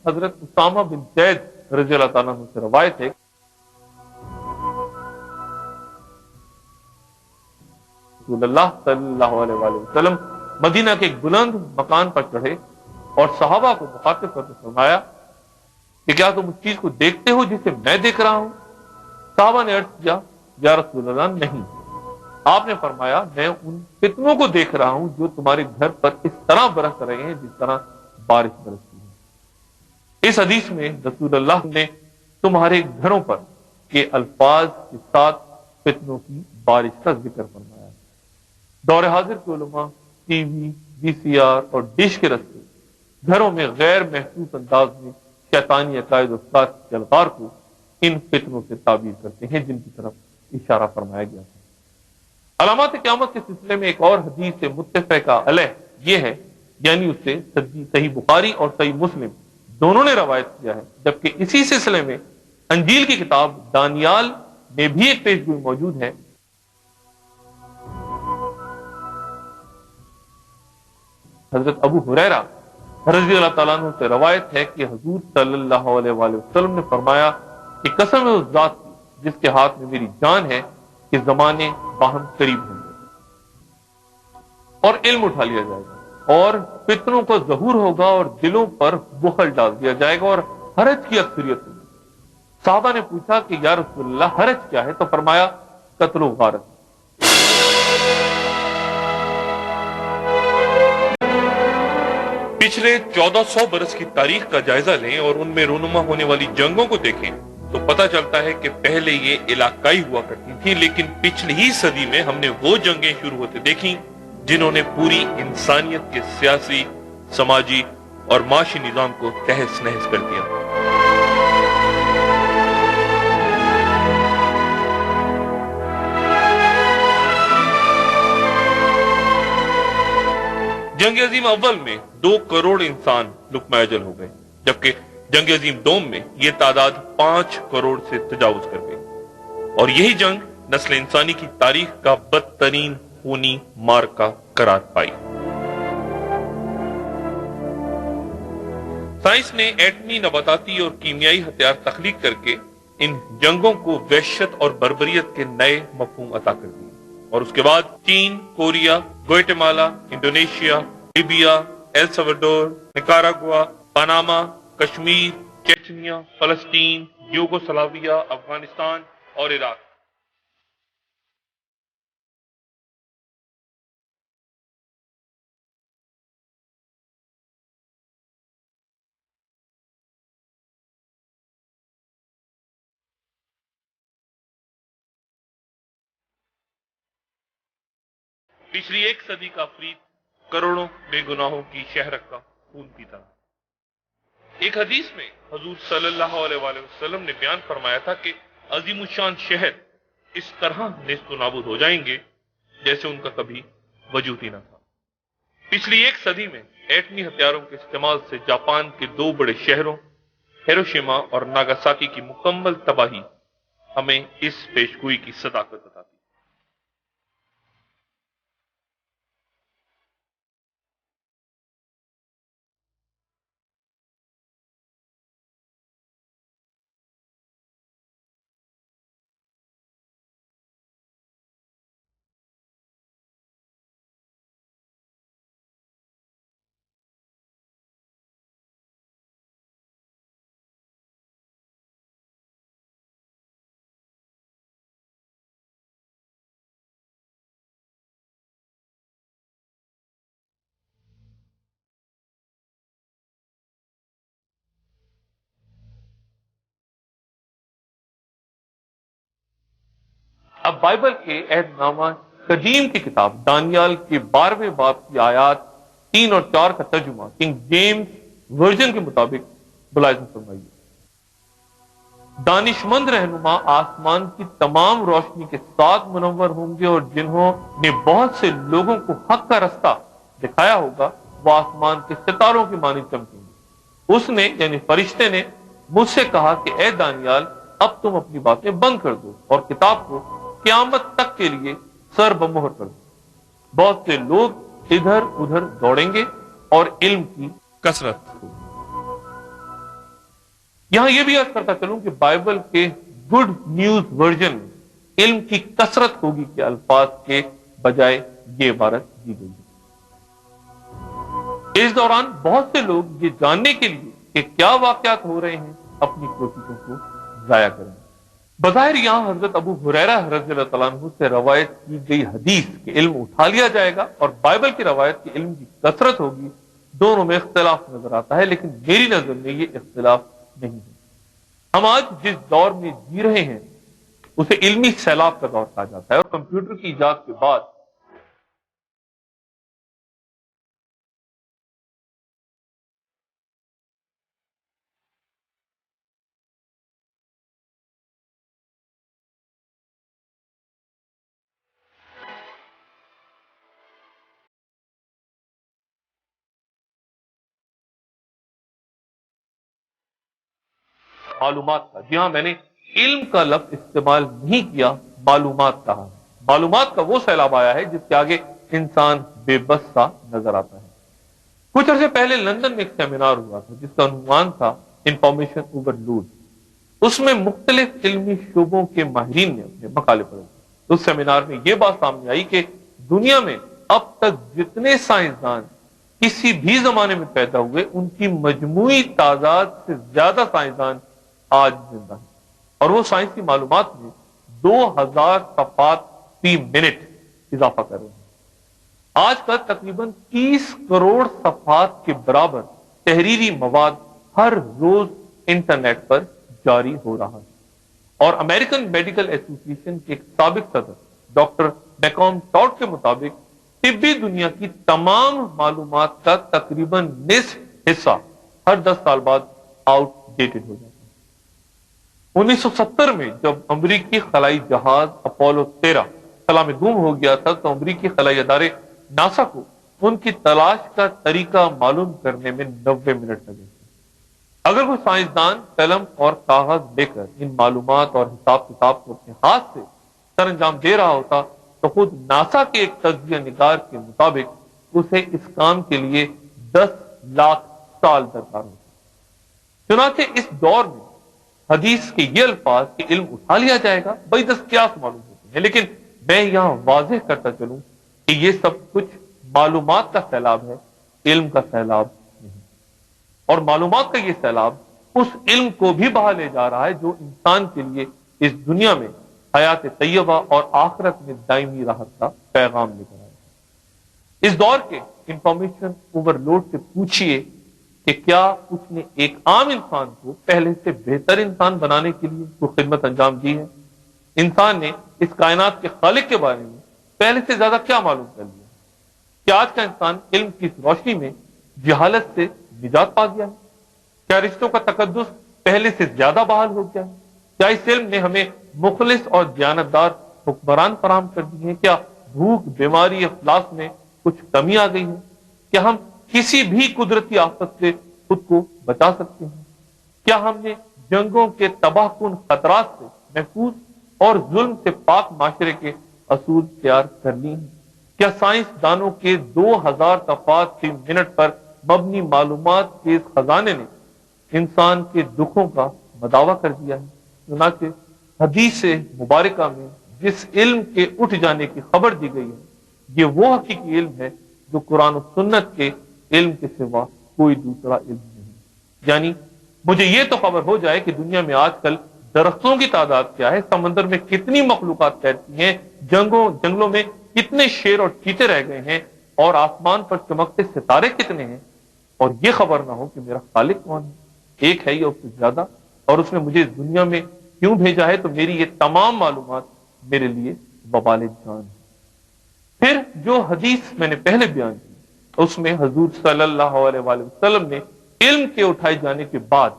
حضرت اسامہ بن زید رضی اللہ تعالیٰ عنہ سے روایت ہے رسول اللہ صلی اللہ علیہ وآلہ وسلم مدینہ کے ایک بلند مکان پر چڑھے اور صحابہ کو مخاطب کر کے فرمایا کہ کیا تم اس چیز کو دیکھتے ہو جسے میں دیکھ رہا ہوں؟ صحابہ نے عرض کیا یا رسول اللہ نہیں۔ آپ نے فرمایا میں ان فتنوں کو دیکھ رہا ہوں جو تمہارے گھر پر اس طرح برس رہے ہیں جس طرح بارش برستی ہے۔ اس حدیث میں رسول اللہ نے تمہارے گھروں پر کے الفاظ کے ساتھ فتنوں کی بارش کا ذکر فرمایا۔ دور حاضر کے علماء ٹی وی، وی سی آر اور ڈش کے رستے گھروں میں غیر محسوس انداز میں شیطانی عقائد و افکار کے الغار کو ان فتنوں سے تعبیر کرتے ہیں جن کی طرف اشارہ فرمایا گیا ہے۔ علامات قیامت کے سلسلے میں ایک اور حدیث سے متفقہ علیہ یہ ہے، یعنی اس سے صحیح بخاری اور صحیح مسلم دونوں نے روایت کیا ہے، جبکہ اسی سلسلے میں انجیل کی کتاب دانیال میں بھی ایک پیشگوئی موجود ہے۔ حضرت ابو ہریرہ رضی اللہ تعالیٰ عنہ سے روایت ہے کہ حضور صلی اللہ علیہ وآلہ وسلم نے فرمایا کہ قسم ہے اس ذات کی جس کے ہاتھ میں میری جان ہے کہ زمانے باہم قریب ہوں گے اور علم اٹھا لیا جائے گا اور فتنوں کو ظہور ہوگا اور دلوں پر بخل ڈال دیا جائے گا اور حرج کی اکثریت ہوگی۔ صحابہ نے پوچھا کہ یا رسول اللہ حرج کیا ہے؟ تو فرمایا قتل و غارت۔ پچھلے 1400 برس کی تاریخ کا جائزہ لیں اور ان میں رونما ہونے والی جنگوں کو دیکھیں تو پتہ چلتا ہے کہ پہلے یہ علاقائی ہوا کرتی تھی، لیکن پچھلی ہی صدی میں ہم نے وہ جنگیں شروع ہوتے دیکھیں جنہوں نے پوری انسانیت کے سیاسی، سماجی اور معاشی نظام کو تہس نہس کر دیا۔ جنگ عظیم اول میں 2 کروڑ انسان لقمہ اجل ہو گئے، جبکہ جنگ عظیم دوم میں یہ تعداد 5 کروڑ سے تجاوز کر گئی، اور یہی جنگ نسل انسانی کی تاریخ کا بدترین خونی مارکا قرار پائی۔ سائنس نے ایٹمی، نباتاتی اور کیمیائی ہتھیار تخلیق کر کے ان جنگوں کو وحشت اور بربریت کے نئے مفہوم عطا کر دیے، اور اس کے بعد چین، Korea, Guatemala, Indonesia, Libya, El Salvador, Nicaragua, Panama, Kashmir, Chechnya, فلسطین، یوگوسلاویا، افغانستان اور عراق۔ پچھلی 1 صدی کا افریط کروڑوں بے گناہوں کی شہرت کا خون پیتا۔ ایک حدیث میں حضور صلی اللہ علیہ وآلہ وسلم نے بیان فرمایا تھا کہ عظیم الشان شہر اس طرح نیست و نابود ہو جائیں گے جیسے ان کا کبھی وجود ہی نہ تھا۔ پچھلی 1 صدی میں ایٹمی ہتھیاروں کے استعمال سے جاپان کے 2 بڑے شہروں ہیروشیما اور ناگاساکی کی مکمل تباہی ہمیں اس پیشگوئی کی صداقت بتاتی ہے۔ اب بائبل کے عہد نامہ قدیم کی کتاب دانیال کے 12ویں باب کی آیات 3 اور 4 کا ترجمہ کنگ جیمز ورژن کے مطابق ملاحظہ فرمائیے۔ دانشمند رہنما آسمان کی تمام روشنی کے ساتھ منور ہوں گے، اور جنہوں نے بہت سے لوگوں کو حق کا رستہ دکھایا ہوگا وہ آسمان کے ستاروں کی مانند چمکیں گے۔ اس نے یعنی فرشتے نے مجھ سے کہا کہ اے دانیال، اب تم اپنی باتیں بند کر دو اور کتاب کو قیامت تک کے لیے سر بمہر کر دو۔ بہت سے لوگ ادھر ادھر دوڑیں گے اور علم کی کثرت ہوگی۔ یہاں یہ بھی عرض کرتا چلوں کہ بائبل کے گڈ نیوز ورژن میں علم کی کثرت ہوگی کے الفاظ کے بجائے یہ عبارت دی گئی ہے۔ اس دوران بہت سے لوگ یہ جاننے کے لیے کہ کیا واقعات ہو رہے ہیں اپنی کوششوں کو ضائع کریں۔ بظاہر یہاں حضرت ابو ہریرہ رضی اللہ تعالیٰ عنہ سے روایت کی گئی حدیث کے علم اٹھا لیا جائے گا اور بائبل کی روایت کے علم کی کثرت ہوگی، دونوں میں اختلاف نظر آتا ہے، لیکن میری نظر میں یہ اختلاف نہیں ہے۔ ہم آج جس دور میں جی رہے ہیں اسے علمی سیلاب کا دور کہا جاتا ہے، اور کمپیوٹر کی ایجاد کے بعد معلومات کا، جی ہاں میں نے علم کا لفظ استعمال نہیں کیا، معلومات کہا۔ معلومات کا وہ سیلاب آیا ہے جس کے آگے انسان بے بس سا نظر آتا ہے۔ کچھ عرصے پہلے لندن میں ایک سیمینار ہوا تھا جس کا عنوان تھا انفارمیشن اوور لوڈ۔ اس میں مختلف علمی شعبوں کے ماہرین نے اپنے مقالے پڑھے۔ اس سیمینار میں یہ بات سامنے آئی کہ دنیا میں اب تک جتنے سائنسدان کسی بھی زمانے میں پیدا ہوئے ان کی مجموعی تعداد سے زیادہ سائنسدان آج زندہ ہیں، اور وہ سائنسی معلومات میں 2000 صفحات فی منٹ اضافہ کر رہے ہیں۔ آج کل تقریباً 30 کروڑ صفحات کے برابر تحریری مواد ہر روز انٹرنیٹ پر جاری ہو رہا ہے، اور امریکن میڈیکل ایسوسی ایشن کے ایک سابق صدر ڈاکٹر میکوم ٹاڈ کے مطابق طبی دنیا کی تمام معلومات کا تقریباً نصف حصہ ہر 10 سال بعد آؤٹ ڈیٹڈ ہو جاتا ہے۔ 1970 میں جب امریکی خلائی جہاز اپولو 13 خلا میں گم ہو گیا تھا تو امریکی خلائی ادارے ناسا کو ان کی تلاش کا طریقہ معلوم کرنے میں 90 منٹ لگے۔ اگر کوئی سائنسدان قلم اور کاغذ لے کر ان معلومات اور حساب کتاب کو اپنے ہاتھ سے سر انجام دے رہا ہوتا تو خود ناسا کے ایک تجزیہ نگار کے مطابق اسے اس کام کے لیے 10 لاکھ سال درکار ہوتا۔ چنانچہ اس دور میں حدیث کے یہ الفاظ کہ علم اٹھا لیا جائے گا بڑی دستیاب معلوم ہوتے ہیں، لیکن میں یہاں واضح کرتا چلوں کہ یہ سب کچھ معلومات کا سیلاب ہے، علم کا سیلاب نہیں۔ اور معلومات کا یہ سیلاب اس علم کو بھی بہا لے جا رہا ہے جو انسان کے لیے اس دنیا میں حیات طیبہ اور آخرت میں دائمی راحت کا پیغام لے کر آئے۔ اس دور کے انفارمیشن اوور لوڈ سے پوچھئے کہ کیا اس نے ایک عام انسان کو پہلے سے بہتر انسان بنانے کے لیے کوئی خدمت انجام دی ہے؟ انسان نے اس کائنات کے خالق کے بارے میں پہلے سے زیادہ کیا معلوم کر لیا؟ کیا آج کا انسان علم کی اس روشنی میں جہالت سے نجات پا گیا ہے؟ کیا رشتوں کا تقدس پہلے سے زیادہ بحال ہو گیا ہے؟ کیا اس علم نے ہمیں مخلص اور دیانتدار حکمران فراہم کر دی ہیں؟ کیا بھوک، بیماری، افلاس میں کچھ کمی آ گئی ہے؟ کیا ہم کسی بھی قدرتی آفت سے خود کو بچا سکتے ہیں؟ کیا ہم نے جنگوں کے تباہ کن خطرات سے محفوظ اور ظلم سے پاک معاشرے کے اصول تیار کر لی ہیں؟ کیا سائنس دانوں کے 2000 صفحات فی منٹ پر مبنی معلومات کے اس خزانے نے انسان کے دکھوں کا مداوع کر دیا ہے؟ چنانچہ حدیث مبارکہ میں جس علم کے اٹھ جانے کی خبر دی گئی ہے یہ وہ حقیقی علم ہے جو قرآن و سنت کے علم کے سوا کوئی دوسرا علم نہیں۔ یعنی مجھے یہ تو خبر ہو جائے کہ دنیا میں آج کل درختوں کی تعداد کیا ہے، سمندر میں کتنی مخلوقات تیرتی ہیں، جنگلوں میں کتنے شیر اور چیتے رہ گئے ہیں، اور آسمان پر چمکتے ستارے کتنے ہیں، اور یہ خبر نہ ہو کہ میرا خالق کون ہے، ایک ہے یا اس سے زیادہ، اور اس نے مجھے اس دنیا میں کیوں بھیجا ہے، تو میری یہ تمام معلومات میرے لیے وبال جان ہے۔ پھر جو حدیث میں نے پہلے بیان کی اس میں حضور صلی اللہ علیہ وآلہ وسلم نے علم کے اٹھائے جانے کے بعد